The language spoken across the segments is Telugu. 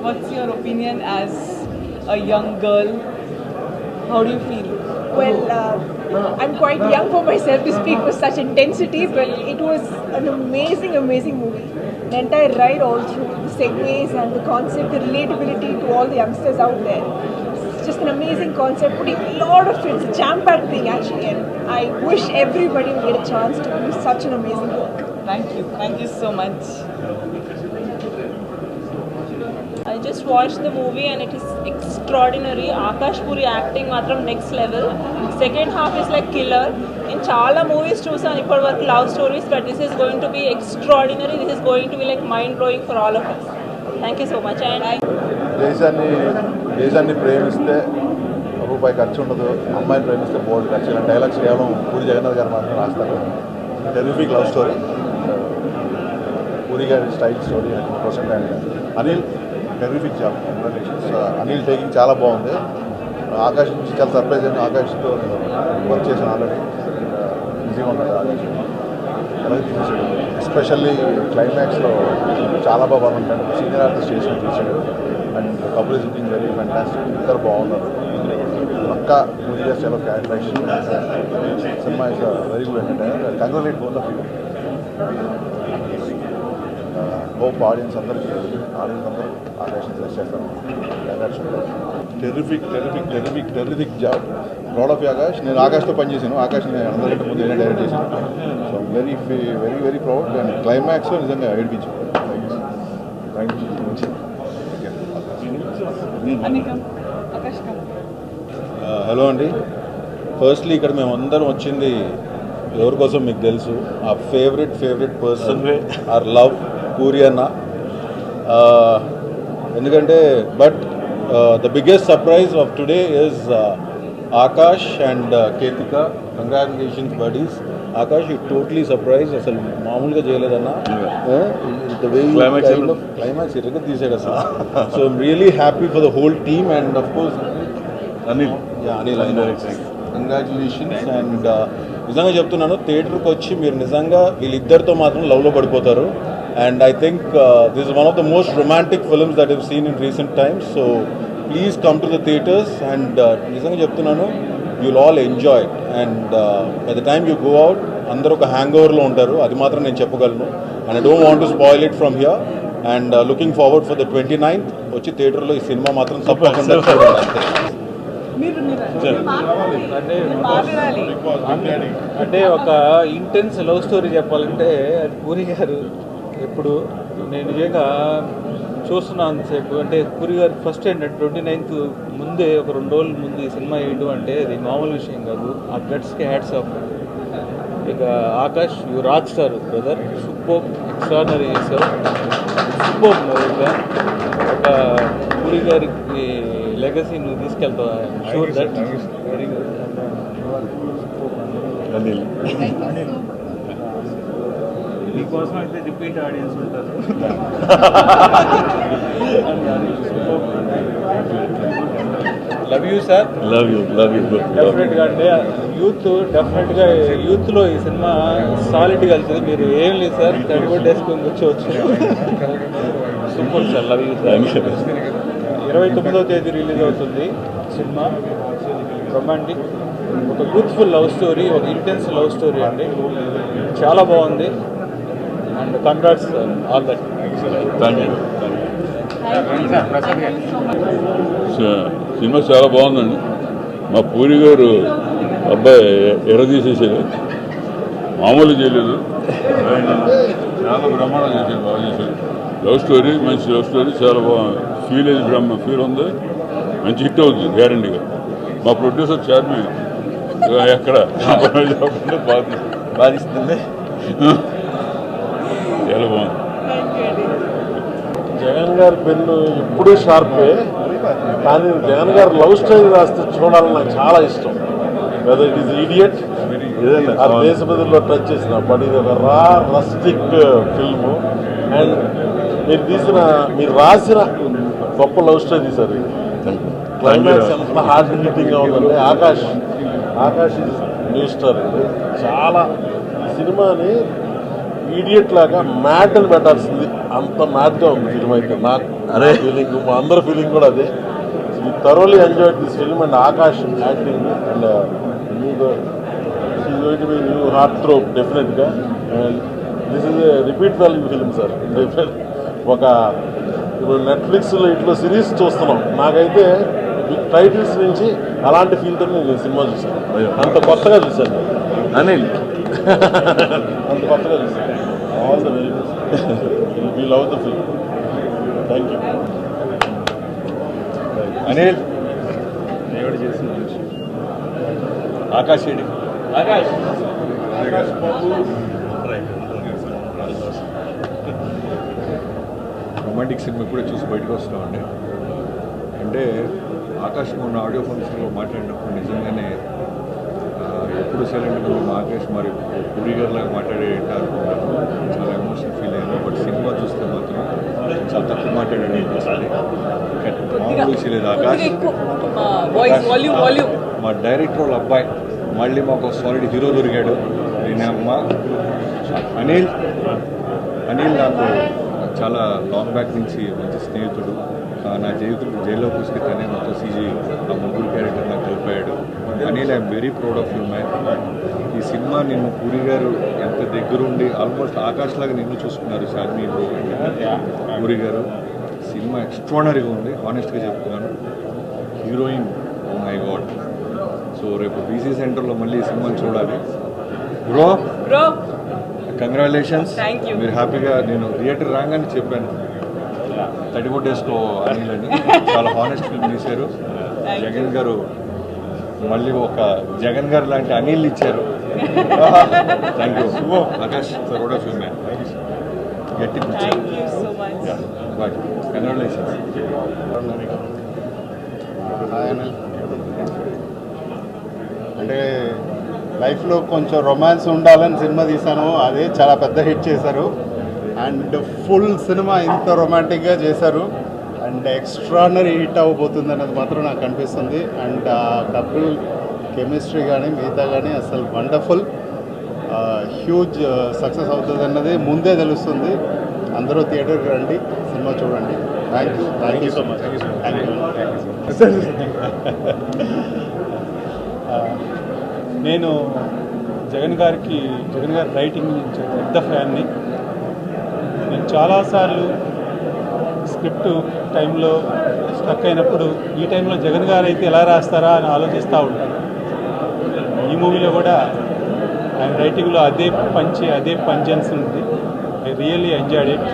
What's your opinion as a young girl? How do you feel? Well, I'm quite young for myself to speak with such intensity, but it was an amazing movie. The entire ride all through, the segues and the concept, the relatability to all the youngsters out there. It's just an amazing concept, putting a lot of it, it's a jam-packed thing actually, and I wish everybody would get a chance to do such an amazing work. Thank you so much. I just watched the movie and it is extraordinary. Akash Puri acting matram next level. Second half is like killer. In chala movies chusanu ippadi varaku love stories, but this is going to be extraordinary. This is going to be like mind blowing for all of us. Thank you so much. And దేశాన్ని ప్రేమిస్తే రూపాయి ఖర్చు ఉండదు, అమ్మాయిని ప్రేమిస్తే బోల్డ్ ఖర్చు. డైలాగ్స్ కేవలం పూరి జగన్నాథ్ గారు మాత్రం రాస్తారు. టెరిఫిక్ లవ్ స్టోరీ, పూరి గారి style story 100%. And Anil terrific job, congratulations. Anil taking చాలా బాగుంది. ఆకాష్ నుంచి చాలా సర్ప్రైజ్ అయింది. ఆకాష్తో వర్క్ చేసిన ఆల్రెడీ ఈజీగా ఉంటుంది. ఆకాష్ అలాగే తీసేసాడు. ఎస్పెషల్లీ క్లైమాక్స్లో చాలా బాగా ఉంటాడు. సీనియర్ ఆర్టిస్ట్ చేసిన తీసాడు. And couple is looking very fantastic. ఇద్దరు బాగున్నారు. పక్కా పూరి గారు చాలా characterization. Cinema is very good entertainer. Congratulate both of you. Hope audience అందరికీ ఆకాశం సెలెక్ట్ చేస్తాను. Terrific job. Proud of Akash. నేను ఆకాష్తో పనిచేశాను. ఆకాష్ నేను అందరికంటే ముందు నేనే డైరెక్ట్ చేశాను. So very very very proud. And క్లైమాక్స్లో నిజంగా ఏడిపించాను. Thank you. హలో అండి. ఫస్ట్లీ ఇక్కడ మేము అందరం వచ్చింది ఎవరి కోసం మీకు తెలుసు. ఆ favourite person our love Puri అన్న. ఎందుకంటే but the biggest surprise of today is Akash and Ketika. Congratulations buddies. Akash you totally surprise. అసలు మామూలుగా చేయలేదన్నా. క్లైమాక్స్ ఇరగ తీసాడు అసలు. So I'm really happy for the whole team and of course Anil. Congratulations. And నిజంగా చెప్తున్నాను, థియేటర్కి వచ్చి మీరు నిజంగా వీళ్ళిద్దరితో మాత్రం లవ్లో పడిపోతారు. And I think this is one of the most romantic films that have seen in recent times. So please come to the theatres. And నిజంగా చెప్తున్నాను, you'll all enjoy it. And by the time you go out, అందరూ ఒక హ్యాంగ్ ఓవర్లో ఉంటారు. అది మాత్రం నేను చెప్పగలను. And I don't want to spoil it from here. And looking forward for the 29th వచ్చి థియేటర్లో ఈ సినిమా మాత్రం తప్పకుండా చూడండి. అంటే ఒక ఇంటెన్స్ లవ్ స్టోరీ చెప్పాలంటే అది పూరి గారు ఎప్పుడు నేను నిజంగా చూస్తున్నాను సేపు. అంటే పూరి గారు ఫస్ట్ ఏంటంటే 29th ముందే ఒక 2 రోజుల ముందు ఈ సినిమా వేయడం అంటే అది మామూలు విషయం కాదు. ఆ గట్స్కి హ్యాట్స్ ఆఫ్. ఇక Akash you rock star brother, super extraordinary చేశారు. సూపర్ ఇక ఒక పూరి గారికి లెగసీ నువ్వు తీసుకెళ్తావు. Sure that very good. Anil మీకోసం అయితే రిపీట్ ఆడియన్స్ ఉంటారు. Love you sir. Love you డెఫినెట్గా అంటే డెఫినెట్గా యూత్లో ఈ సినిమా సాలిడ్గా వెళ్తుంది. మీరు ఏం లేదు సార్, కడిగొడ్డు వేసుకొని కూర్చోవచ్చు. Super sir, love you sir. 29వ తేదీ రిలీజ్ అవుతుంది సినిమా. రొమాంటిక్, ఒక యూత్ఫుల్ లవ్ స్టోరీ, ఒక ఇంటెన్స్ లవ్ స్టోరీ అండి. చాలా బాగుంది. And congrats all that. సినిమా చాలా బాగుందండి. మా పూరి గారు అబ్బాయి ఎర్రదీసేసాడు, మామూలు చేయలేదు, చాలా బ్రహ్మాండం చేశాడు, బాగా చేశాడు. లవ్ స్టోరీ, మంచి లవ్ స్టోరీ, చాలా బాగుంది. ఫీల్ ఉంది, మంచి హిట్ అవుతుంది గ్యారంటీగా. మా ప్రొడ్యూసర్ చార్మి ఎక్కడ బాధిస్తుంది. చాలా బాగుంది. జగన్ గారి పెన్ను ఎప్పుడూ షార్పే, కానీ జగన్ గారు లవ్ స్టోరీ రాస్తే చూడాలని నాకు చాలా ఇష్టం. వెదర్ ఇట్ ఈస్ ఈడియట్ ఆ దేశపతిలో టచ్ చేసిన, బట్ ఇది ఒక రస్టిక్ ఫిల్మ్. అండ్ మీరు రాసిన గొప్ప లవ్ స్టోరీ తీశారు. క్లైమాక్స్ ఎంత హార్ట్ బీటింగ్గా ఉందంటే ఆకాష్ ఇస్ న్యూ స్టార్. చాలా సినిమాని ఈడియట్ లాగా మ్యాట్ అని పెట్టాల్సింది, అంత మ్యాట్గా ఉంది ఫిల్మ్. అయితే నాకు అదే ఫీలింగ్, మా అందరి ఫీలింగ్ కూడా అదే. We thoroughly enjoyed this film and Akash acting and going to be new heartthrob డెఫినెట్గా. And this is a repeat value film sir. ఒక ఇప్పుడు నెట్ఫ్లిక్స్లో ఇట్లా సిరీస్ చూస్తున్నాం, నాకైతే టైటిల్స్ నుంచి అలాంటి ఫీల్తో నేను సినిమా చూశాను. అంత కొత్తగా చూశాను అనిల్, అంత కొత్తగా చూశాను. All the very best. We love the film. Thank you. Anil, Akash AD? Romantic cinema కూడా చూసి బయటకు వస్తున్నామండి. అంటే ఆకాష్ మొన్న ఆడియో ఫంక్షన్లో మాట్లాడినప్పుడు నిజంగానే ఎప్పుడు సైలెంట్గా మా ఆకాష్ మరి పూరి గారిలాగా మాట్లాడేటారు, చాలా ఎమోషనల్ ఫీల్ అయ్యాను. బట్ సినిమా చూస్తే మాత్రం చాలా తక్కువ మాట్లాడాడు అనిపిస్తుంది. మామూలు చేయలేదు ఆకాష్. మా డైరెక్టర్ వాళ్ళ అబ్బాయి మళ్ళీ మాకు సాలిడ్ హీరో దొరికాడు. నేనమ్మ అనిల్ నాకు చాలా లాంగ్ బ్యాక్ నుంచి మంచి స్నేహితుడు. నా జీవితంలో జైల్లో తీసుకెళ్తానే మొత్తం సీజీ ఆ ముగ్గురు క్యారెక్టర్ నాకు కలిపాడు. Anil I'm very proud of you man. ఈ సినిమా నిన్ను పూరి గారు ఎంత దగ్గరుండి ఆల్మోస్ట్ ఆకాష్ లాగా నిన్ను చూసుకున్నారు. షార్మి పూరి గారు సినిమా ఎక్స్ట్రాడనరీగా ఉంది, హానెస్ట్గా చెప్తున్నాను. Heroine oh my god. So రేపు బీసీ సెంటర్లో మళ్ళీ ఈ సినిమాని చూడాలి. Bro congratulations. మీరు హ్యాపీగా, నేను థియేటర్ రాగానే చెప్పాను 34 డేస్లో అనిల్ అని. చాలా హానెస్ట్ ఫిల్మ్ తీశారు. జగన్ గారు మళ్ళీ ఒక జగన్ గారు లాంటి అనిల్ ఇచ్చారు. థ్యాంక్ యూ ఆకాష్ ఫర్ కూడా ఫిల్మ్ గట్టి బాయ్. కంగ్రాచులేషన్స్. అంటే లైఫ్లో కొంచెం రొమాన్స్ ఉండాలని సినిమా తీశాను, అదే చాలా పెద్ద హిట్ చేశారు. అండ్ ఫుల్ సినిమా ఇంత రొమాంటిక్గా చేశారు అండ్ ఎక్స్ట్రాడనరీ హిట్ అవ్వబోతుంది అన్నది మాత్రం నాకు అనిపిస్తుంది. అండ్ కపుల్ కెమిస్ట్రీ కానీ మిగతా కానీ అసలు వండర్ఫుల్, హ్యూజ్ సక్సెస్ అవుతుంది అన్నది ముందే తెలుస్తుంది. అందరూ థియేటర్కి రండి, సినిమా చూడండి. Thank you so much. Thank you. నేను జగన్ గారి రైటింగ్ పెద్ద ఫ్యాన్ని. నేను చాలాసార్లు స్క్రిప్ట్ టైంలో స్టక్ అయినప్పుడు ఈ టైంలో జగన్ గారు అయితే ఎలా రాస్తారా అని ఆలోచిస్తూ ఉంటాను. ఈ మూవీలో కూడా ఆయన రైటింగ్లో అదే పంచెన్స్ ఉంది. I really enjoyed it.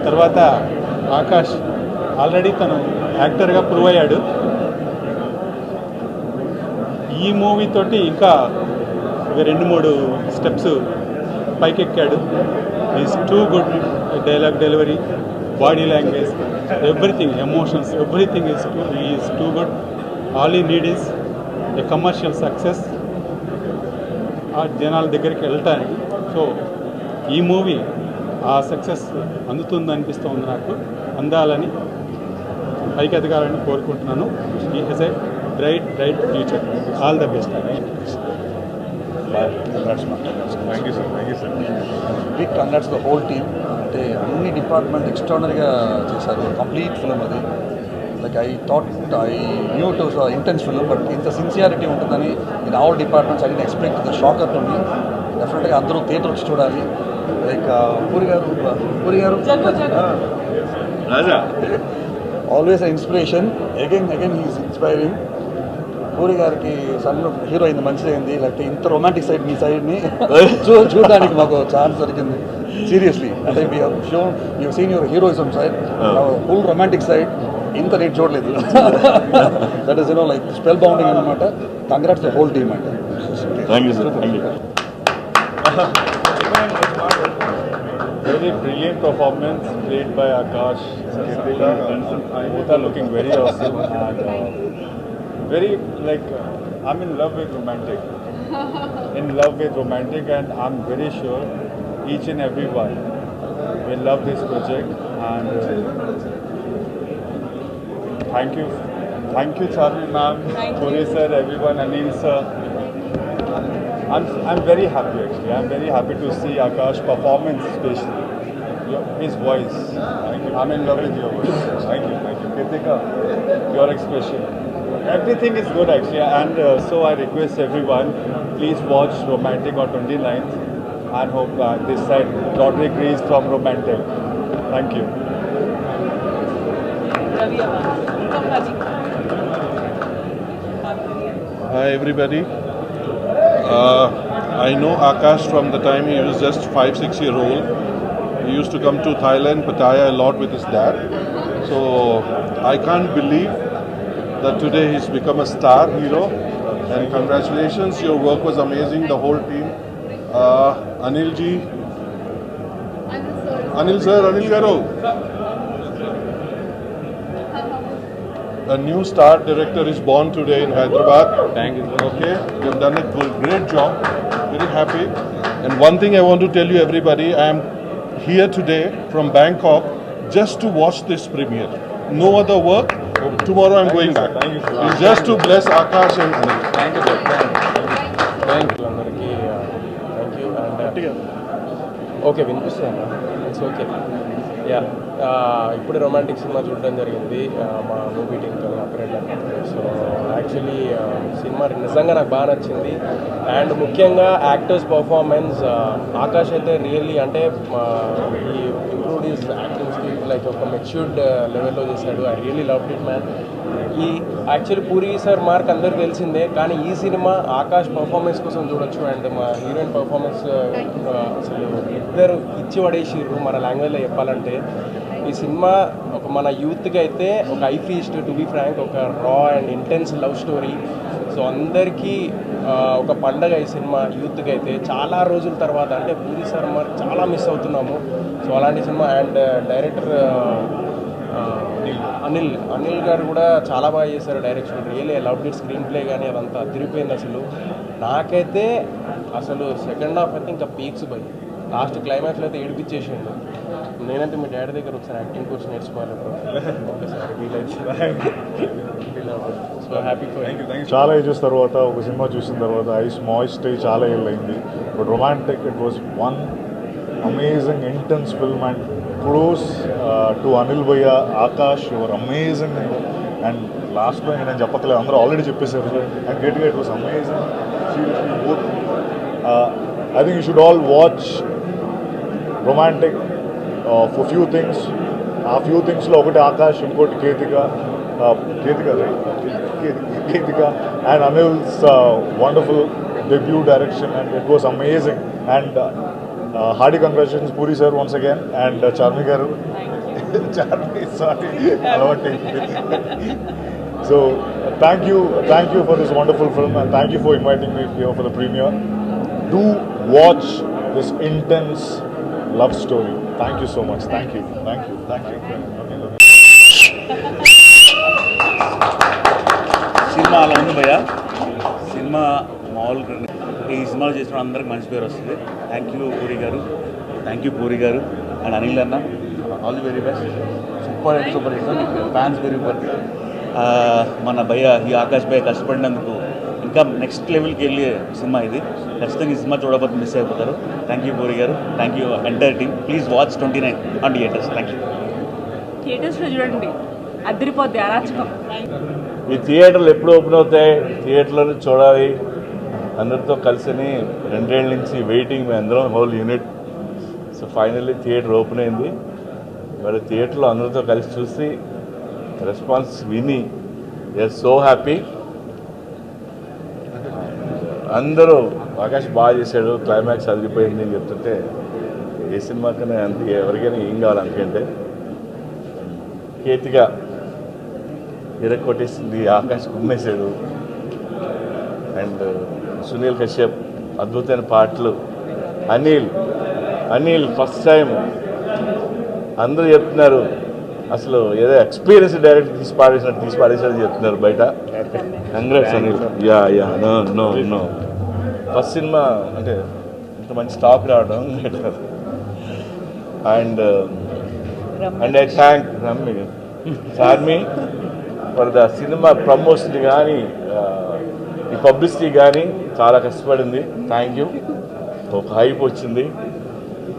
తర్వాత ఆకాష్ ఆల్రెడీ తను యాక్టర్గా ప్రూవ్ అయ్యాడు. ఈ మూవీ తోటి ఇంకా 2-3 స్టెప్స్ పైకెక్కాడు. Is too good. Dialogue delivery, body language, everything, emotions, everything is too good. All he need is a commercial success, ఆ జనాల దగ్గరికి వెళ్ళటానికి. సో ఈ మూవీ ఆ సక్సెస్ అందుతుంది అనిపిస్తుంది నాకు. అందాలని, పైకి ఎదగాలని కోరుకుంటున్నాను. ఈ has a bright future. All the best. Thank you sir. Big congrats the whole team. అంటే అన్ని డిపార్ట్మెంట్ ఎక్స్ట్రాడనరీగా చేశారు. కంప్లీట్ ఫిల్మ్ అది. Like I knew to intense film, but ఇంత సిన్సియారిటీ ఉంటుందని in all departments I didn't expect. The shocker to me. డెఫినెట్గా అందరూ థియేటర్ వచ్చి చూడాలి. లైక్ పూరి గారు always inspiration. Again he's inspiring. Puri గారికి సన్ హీరో అయింది, మంచిదైంది. లేకపోతే ఇంత రొమాంటిక్ సైడ్ మీ సైడ్ని చూడడానికి మాకు ఛాన్స్ దొరికింది. సీరియస్లీ, అంటే you seen your heroism side, full romantic side ఇంత రేట్ చూడలేదు. That is like spell bounding అనమాట. కంగ్రాట్స్ ద హోల్ టీమ్ అంటే. Thank you sir. Thank you. Very brilliant performance played by Akash, Kritika. Both are looking very awesome and very I'm in love with romantic. And I'm very sure each and everyone will love this project. And thank you Charlie ma'am, Puri sir, everyone, Anil sir. I'm very happy actually. I'm very happy to see Akash performance, especially his voice. I'm in love with your voice. Thank you. Kritika, your expression. Everything is good actually, and so I request everyone, please watch Romantic on 29th, and hope this side Roderick Rees from Romantic. Thank you. Hi everybody. I know Akash from the time he was just 5-6 year old. He used to come to Thailand, Pattaya a lot with his dad. So I can't believe that today he's become a star hero. And congratulations, your work was amazing, the whole team. Anil ji, Anil sir, Anil Garu. A new star director is born today in Hyderabad. Thank you. Okay, you've done a great job. Very happy. And one thing I want to tell you, everybody, I am here today from Bangkok just to watch this premiere. No other work. Tomorrow I'm going back. It's just to bless Akash and Anil. Thank you. అందరికీ థ్యాంక్ యూ. అండ్ ఓకే, వినిపిస్తుందా? It's okay. యా, ఇప్పుడే రొమాంటిక్ సినిమా చూడడం జరిగింది మా మూవీ టీంతో ఆపరేటర్. సో యాక్చువల్లీ సినిమా నిజంగా నాకు బాగా నచ్చింది. అండ్ ముఖ్యంగా యాక్టర్స్ పర్ఫార్మెన్స్, ఆకాష్ అయితే రియల్లీ అంటే ఈ improved is acting skill, like ఒక మెచ్యూర్డ్ లెవెల్లో చేశాడు. I really loved it man. ఈ యాక్చువల్లీ పూరి సార్ మార్క్ అందరికి తెలిసిందే, కానీ ఈ సినిమా ఆకాష్ పర్ఫార్మెన్స్ కోసం చూడొచ్చు. అండ్ మా హీరోయిన్ పర్ఫార్మెన్స్ అసలు ఇద్దరు ఇచ్చి పడేసిర్రు మన లాంగ్వేజ్లో చెప్పాలంటే. ఈ సినిమా ఒక మన యూత్కి అయితే ఒక eye feast, to be frank, ఒక raw and intense love story. So అందరికీ ఒక పండగ ఈ సినిమా యూత్కి అయితే. చాలా రోజుల తర్వాత అంటే పూరి సార్ మార్క్ చాలా మిస్ అవుతున్నాము. సో అలాంటి సినిమా. అండ్ డైరెక్టర్ అనిల్ గారు కూడా చాలా బాగా చేశారు direction. Really love it. Screen play కానీ అదంతా తిరిగిపోయింది అసలు. నాకైతే అసలు సెకండ్ హాఫ్ అయితే ఇంకా పీక్స్ పోయి లాస్ట్ క్లైమాక్స్లో అయితే ఏడిపించేసిండు. నేనైతే మీ డాడీ దగ్గర ఒకసారి యాక్టింగ్ కోర్స్ నేర్చుకోవాలి ఒకసారి వీలైతే. So happy for you. చాలా ఏజెస్ తర్వాత ఒక సినిమా చూసిన తర్వాత ఐస్ మాయిస్ట్ అయ్యి చాలా ఏళ్ళు అయింది. But romantic, it was one amazing intense film. And close to Anil భయ్య, ఆకాష్, యువర్ అమేజింగ్. అండ్ లాస్ట్లో నేను చెప్పట్లేదు, అందరూ ఆల్రెడీ చెప్పేశారు. అండ్ గట్టిగా it was amazing. Seriously both. I think you should all watch Romantic for few things. ఆ ఫ్యూ థింగ్స్లో ఒకటి ఆకాష్, ఇంకోటి Ketika and Anil's wonderful debut direction, and it was amazing. And hearty congratulations Puri sir once again, and Charmi garu. Charmi, sorry. So thank you for this wonderful film, and thank you for inviting me here for the premiere. Do watch this intense love story. Thank you so much. Thank you. Okay. Cinema అలా ఉంది భయ్య. సినిమా మామూలుగా ఈ సినిమాలు చేసిన అందరికి మంచి పేరు వస్తుంది. థ్యాంక్ యూ పూరి గారు అండ్ అనిల్ అన్న, all the very best. Super hit, fans very super. మన భయ్య ఈ ఆకాష్ భయ్య కష్టపడినందుకు ఇంకా నెక్స్ట్ లెవెల్కి వెళ్ళే సినిమా ఇది. ఖచ్చితంగా ఈ సినిమా చూడకపోతే మిస్ అయిపోతారు. థ్యాంక్ యూ పూరి గారు, thank you entire team. Please watch 29 on theatres. Thank you. థియేటర్స్లో చూడండి, అద్దరిపోద్ది అరాచకం. ఈ థియేటర్లు ఎప్పుడు ఓపెన్ అవుతాయి, థియేటర్లను చూడాలి అందరితో కలిసిని 2 ఏళ్ళ నుంచి వెయిటింగ్. మేము అందరం whole unit. So finally theatre open అయింది. మరి థియేటర్లో అందరితో కలిసి చూసి రెస్పాన్స్ విని వీఆర్ సో హ్యాపీ. అందరూ ఆకాష్ బాగా చేశాడు, క్లైమాక్స్ అదిరిపోయింది అని చెప్తుంటే ఏ సినిమా కన్నా అంత ఎవరికైనా ఏం కావాలి అందుకంటే. కేతిగా కొట్టేసింది, ఆకాష్ కుమ్మేశాడు. అండ్ సునీల్ కశ్యప్ అద్భుతమైన పాటలు. అనిల్ ఫస్ట్ టైం అందరూ చెప్తున్నారు అసలు ఏదో ఎక్స్పీరియన్స్ డైరెక్ట్ తీసి పాడేసినట్టు చెప్తున్నారు బయట. Congrats Anil. You know first cinema అంటే ఇంత మంచి టాక్ రావడం. And I thank Charmi for the cinema promotion కానీ ఈ పబ్లిసిటీ కానీ చాలా కష్టపడింది. Thank you. ఒక హైప్ వచ్చింది.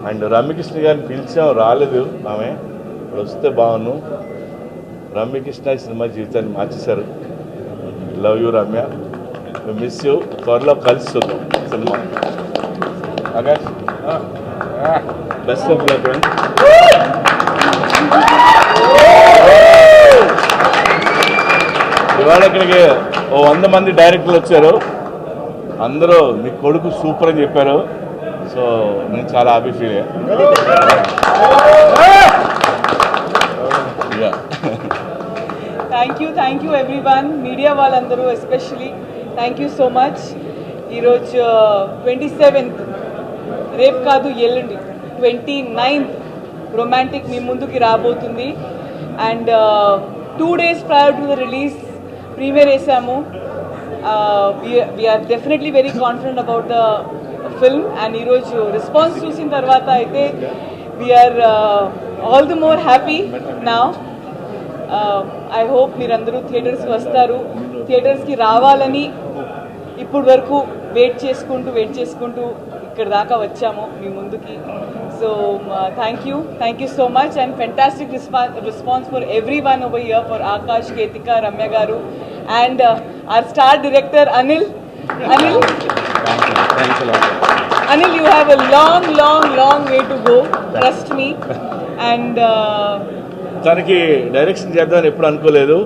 అండ్ రమ్యకృష్ణ గారిని పిలిచాం, రాలేదు ఆమె. ఇప్పుడు వస్తే బాగున్నాను. రమ్యకృష్ణ ఈ సినిమా జీవితాన్ని మార్చేశారు. Love you Ramya, miss you. త్వరలో కలిసి చూద్దాం cinema. Akash best of luck. ఇవాళ ఇక్కడికి 100 మంది డైరెక్టర్లు వచ్చారు. అందరూ మీ కొడుకు సూపర్ అని చెప్పారు. సో నేను చాలా హ్యాపీ ఫీల్ అయ్యా. థ్యాంక్ యూ ఎవ్రీవన్, మీడియా వాళ్ళందరూ especially thank you so much. ఈరోజు 27th, రేపు కాదు ఎల్లుండి 29th రొమాంటిక్ మీ ముందుకి రాబోతుంది. And 2 days prior to the release premiere వేసాము. We are definitely very confident about the film. And ఈరోజు రెస్పాన్స్ చూసిన తర్వాత అయితే we are all the more happy now. I hope మీరందరూ థియేటర్స్కి వస్తారు. థియేటర్స్కి రావాలని ఇప్పుడు వరకు వెయిట్ చేసుకుంటూ ఇక్కడ దాకా వచ్చాము మీ ముందుకి. So thank you so much and fantastic response for everyone over here, for Akash, Ketika, Ramya garu and our star director Anil. Anil, you have a long way to go, trust me. And తనకి డైరెక్షన్ చేద్దామని ఎప్పుడు అనుకోలేదు.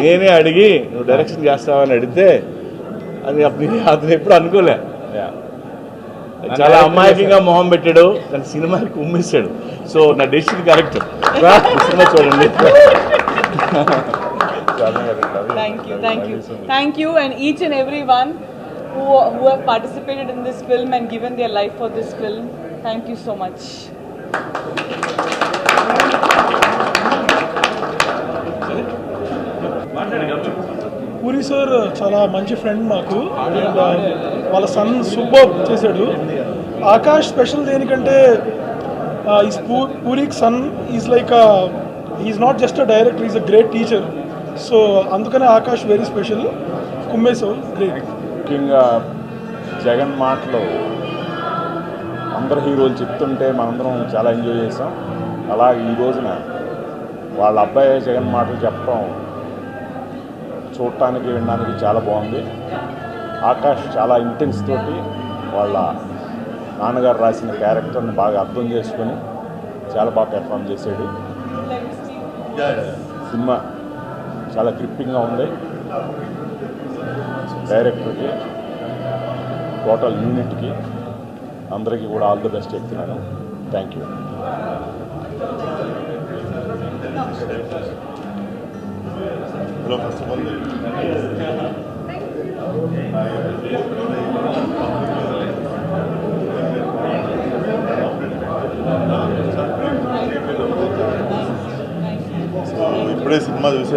నేనే అడిగి నువ్వు డైరెక్షన్ చేస్తావని అడిగితే అది అతను ఎప్పుడు అనుకోలే. చాలా అమాయకంగా మొహం పెట్టాడు, కానీ సినిమాకి ఉమ్మేశాడు. సో నా డెసిషన్ కరెక్ట్. సినిమా చూడండి. Thank you and each and everyone who have participated in this film and given their life for this film. Thank you so much. Puri sir చాలా మంచి ఫ్రెండ్ నాకు. అండ్ వాళ్ళ సన్ సూపర్ చేశాడు. ఆకాష్ స్పెషల్ దేనికంటే పూరికి son is like is not just a director, is a great teacher. So అందుకనే ఆకాష్ వెరీ స్పెషల్. కుమ్మేశావు, గ్రేట్. ముఖ్యంగా జగన్ మాటలు అందరు హీరోలు చెప్తుంటే మనందరం చాలా ఎంజాయ్ చేసాం. అలా ఈ రోజున వాళ్ళ అబ్బాయి జగన్ మాటలు చెప్పడం చూడటానికి వినడానికి చాలా బాగుంది. ఆకాష్ చాలా ఇంటెన్స్ తోటి వాళ్ళ నాన్నగారు రాసిన క్యారెక్టర్ని బాగా అర్థం చేసుకొని చాలా బాగా పెర్ఫామ్ చేశాడు. సినిమా చాలా గ్రిప్పింగ్గా ఉంది. డైరెక్టర్కి, టోటల్ యూనిట్కి అందరికీ కూడా ఆల్ ది బెస్ట్ చెప్తున్నాను. Thank you. Hello, first of all ఇప్పుడే సినిమా చూసి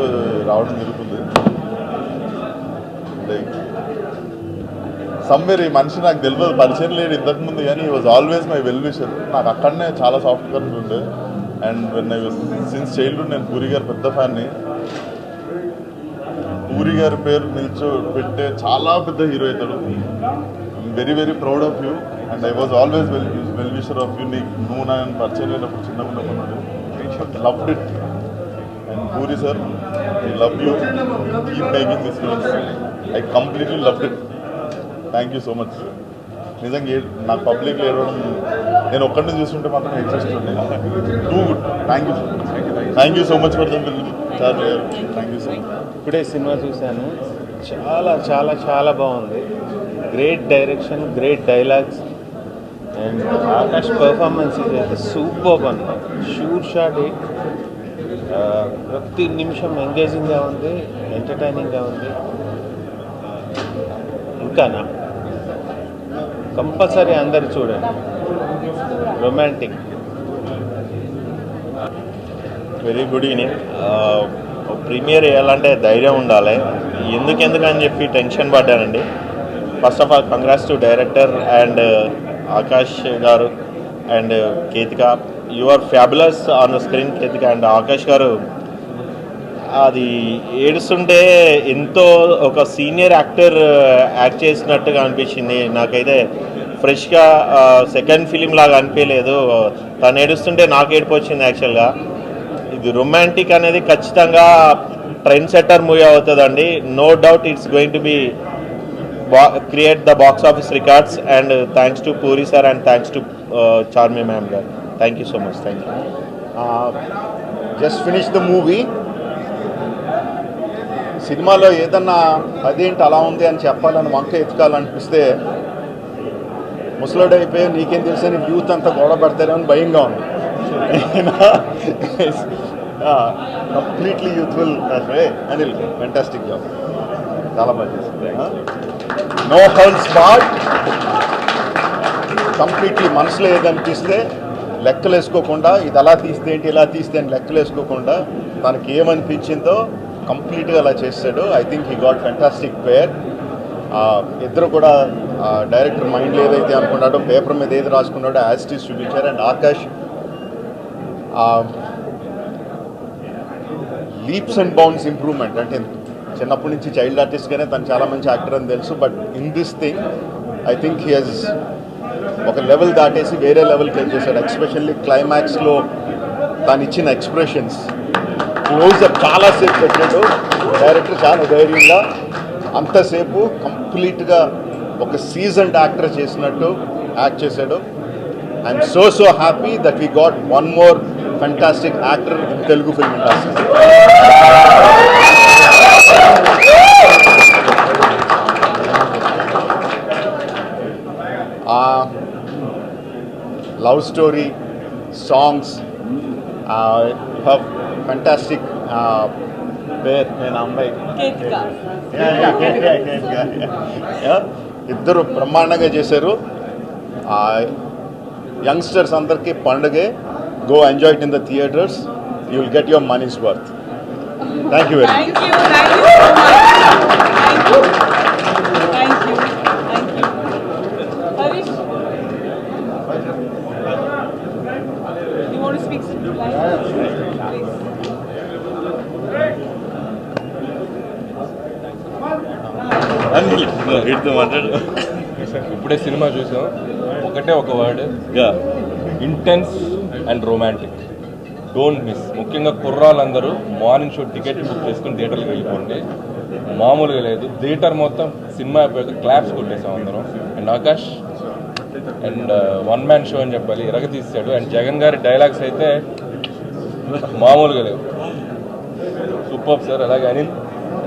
రావడం జరుగుతుంది. సమ్వేర్ ఈ మనిషి నాకు తెలియదు, పరిచయం లేడు ఇంతకుముందు, కానీ ఈ was always my well wisher. నాకు అక్కడనే చాలా సాఫ్ట్ కర్నర్ ఉండే. And when I was since childhood నేను పూరి గారు పెద్ద ఫ్యాన్ని. పూరి గారి పేరు పెట్టే చాలా పెద్ద హీరో అవుతాడు. I'm very very proud of you and I was always well wisher of you. నువ్వు నేను పరిచయం లేనప్పుడు చిన్నగా ఉన్నప్పుడు loved it. And puri sir, I love you, keep making this films. I completely loved it. Thank you so much. నిజంగా నాకు పబ్లిక్లో ఏడవడం నేను ఒక్కడిని చూస్తుంటే మాత్రం ఇంట్రెస్ట్ ఉండే. Too good. Thank you so much for the film sir. Thank you so much. ఇప్పుడే సినిమా చూశాను, చాలా చాలా చాలా బాగుంది. Great direction, great dialogues and Akash performance అయితే సూపర్ అన్నమాట. Sure shot hit. ప్రతి నిమిషం ఎంగేజింగ్గా ఉంది, ఎంటర్టైనింగ్గా ఉంది. ఇంకానా కంపల్సరీ అందరు చూడండి. Romantic. Very good evening. Premiere వేయాలంటే ధైర్యం ఉండాలి. ఎందుకని చెప్పి టెన్షన్ పడ్డానండి. First of all congrats to director and Akash గారు and Ketika. You are fabulous on the screen Ketika. And Akash గారు అది ఏడుస్తుంటే ఎంతో ఒక సీనియర్ యాక్టర్ యాక్ట్ చేసినట్టుగా అనిపించింది నాకైతే. ఫ్రెష్గా సెకండ్ ఫిలిం లాగా అనిపించలేదు. తను ఏడుస్తుంటే నాకు ఏడుపు వచ్చింది యాక్చువల్గా. ఇది రొమాంటిక్ అనేది ఖచ్చితంగా ట్రెండ్ సెట్టర్ మూవీ అవుతుందండి. No doubt it's going to be create the box office records. And thanks to Puri sir and thanks to Charmi ma'am గారు. Thank you so much. Thank you. Just finish the movie. సినిమాలో ఏదన్నా అదేంటి అలా ఉంది అని చెప్పాలని వంక ఎత్తుకాలనిపిస్తే ముసలోడు అయిపోయి నీకేం తెలుసు అని యూత్ అంతా గొడవ పడతారేమని భయంగా ఉంది. Completely youthful. Anil fantastic job, చాలా బాగా చేసింది. No holds board. కంప్లీట్లీ మనసులో ఏదనిపిస్తే లెక్కలు వేసుకోకుండా ఇది అలా తీస్తే ఏంటి ఇలా తీస్తే అని లెక్కలు వేసుకోకుండా తనకి ఏమనిపించిందో కంప్లీట్గా అలా చేస్తాడు. I think he got fantastic pair. ఇద్దరు కూడా డైరెక్టర్ మైండ్లో ఏదైతే అనుకున్నాడో పేపర్ మీద ఏది రాసుకున్నాడో యాజ్ ఇట్ ఈస్ చూపించారు. And Akash leaps and bounds improvement. అంటే చిన్నప్పటి నుంచి చైల్డ్ ఆర్టిస్ట్గానే తను చాలా మంచి యాక్టర్ అని తెలుసు. But in this thing I think he he's ఒక లెవెల్ దాటేసి వేరే లెవెల్కి వెళ్ళి చేశాడు. ఎక్స్పెషల్లీ క్లైమాక్స్లో తను ఇచ్చిన ఎక్స్ప్రెషన్స్ క్లోజ్అప్ చాలాసేపు పెట్టాడు డైరెక్టర్. చాలా ధైర్యంగా అంతసేపు కంప్లీట్గా ఒక సీజన్డ్ యాక్టర్ చేసినట్టు యాక్ట్ చేశాడు. I'm so happy that we got one more fantastic actor in Telugu film industry. Love story, songs, fantastic pair. నేను అమ్మాయి ఇద్దరు బ్రహ్మాండంగా చేశారు. యంగ్స్టర్స్ అందరికీ పండుగే. Go enjoy it in the theatres. You will get your money's worth. Thank you very much. ఇప్పుడే సినిమా చూసాం. ఒకటే ఒక word, intense and romantic. Don't miss. ముఖ్యంగా కుర్రాళ్ళందరూ మార్నింగ్ షో టికెట్ బుక్ చేసుకుని థియేటర్కి వెళ్ళిపోండి. మామూలుగా లేదు. థియేటర్ మొత్తం సినిమా అయిపోయాక క్లాప్స్ కొట్టేసాం అందరం. And Akash and one man show అని చెప్పాలి, ఇరగ తీసాడు. అండ్ జగన్ గారి డైలాగ్స్ అయితే మామూలుగా లేవు. Super sir. అలాగే అనిల్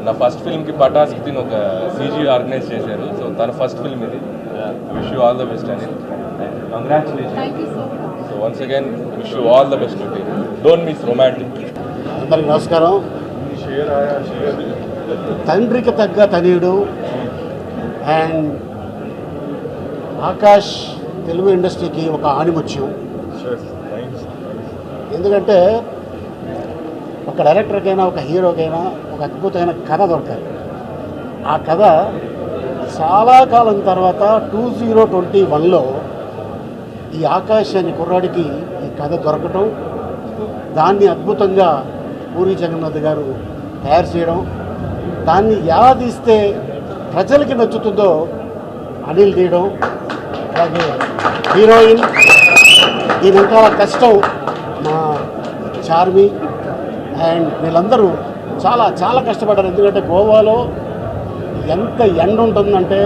నా ఫస్ట్ ఫిల్మ్కి పటాస్కి తిని ఒక సీజీ ఆర్గనైజ్ చేశారు. సో తన ఫస్ట్ ఫిల్మ్ ఇది. Wish you all the best Anil. Congratulation. So once again wish you all the best. Don't miss romantic. అందరికి నమస్కారం. తండ్రికి తగ్గ తనయుడు అండ్ ఆకాష్ తెలుగు ఇండస్ట్రీకి ఒక ఆణిముత్యం. ఎందుకంటే ఒక డైరెక్టర్కైనా ఒక హీరోకైనా ఒక అద్భుతమైన కథ దొరకాలి. ఆ కథ చాలా కాలం తర్వాత 2021లో ఈ ఆకాష్ అనే కుర్రాడికి ఈ కథ దొరకటం, దాన్ని అద్భుతంగా పూరి జగన్నాథ్ గారు తయారు చేయడం, దాన్ని ఎలా తీస్తే ప్రజలకి నచ్చుతుందో అనిల్ తీయడం, అలాగే హీరోయిన్ దీని వెనకాల కష్టం మా చార్మి అండ్ వీళ్ళందరూ చాలా చాలా కష్టపడ్డారు. ఎందుకంటే గోవాలో ఎంత ఎండ ఉంటుందంటే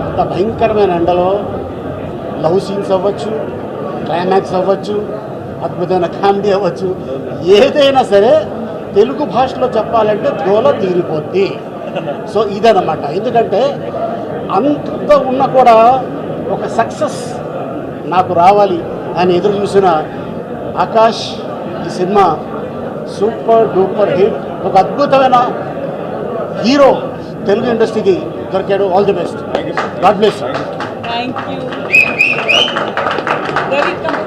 అంత భయంకరమైన ఎండలో లవ్ సీన్స్ అవ్వచ్చు, క్లైమాక్స్ అవ్వచ్చు, అద్భుతమైన కామెడీ అవ్వచ్చు, ఏదైనా సరే తెలుగు భాషలో చెప్పాలంటే గోల తీరిపోద్ది. సో ఇదన్నమాట. ఎందుకంటే అంత ఉన్నా కూడా ఒక సక్సెస్ నాకు రావాలి అని ఎదురు చూసిన ఆకాష్ ఈ సినిమా సూపర్ డూపర్ హిట్. ఒక అద్భుతమైన హీరో తెలుగు ఇండస్ట్రీకి దొరికాడు. All the best. God bless. Thank you. Ravi, come.